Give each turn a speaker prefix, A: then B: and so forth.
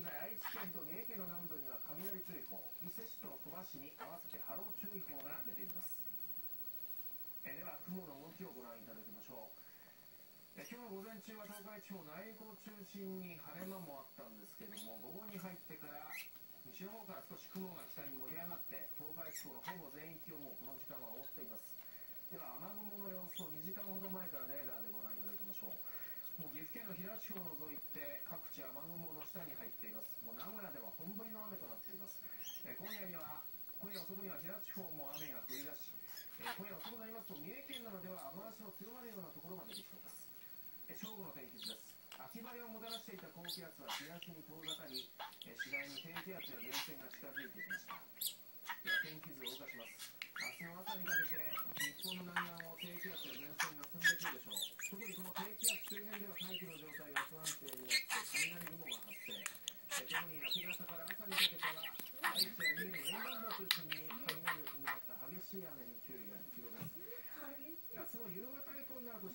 A: 現在、愛知県と三重県の南部には雷注意報、伊勢市と鳥羽市に合わせて波浪注意報が出ています。では、雲の動きをご覧いただきましょう。今日の午前中は東海地方内陸を中心に晴れ間もあったんですけれども、午後に入ってから西の方から少し雲が北に盛り上がって東海地方のほぼ全域をもうこの時間は覆っています。では雨雲の様子を2時間ほど前からレーダーでご覧いただきましょう。もう岐阜県の飛騨地方を除いて各地雨雲の下に入っています。もう名古屋では本降りの雨となっています。今夜遅くには飛騨地方も雨が降り出し、今夜遅くなりますと三重県などでは雨足の強まるようなところが出てきています。正午の天気図です。秋晴れをもたらしていた高気圧は東に遠ざかり、次第に低気圧や前線が近づいてきました。では天気図を動かします。明日の朝にかけて日本の南岸を低気圧や前線が進んでくるでしょう。特にこの低気圧周辺では大気の状態が不安定になって雷雲が発生。特に明け方から朝にかけては愛知や三重の沿岸部を中心に雷を伴った激しい雨に注意が必要です。明日の夕方以降になると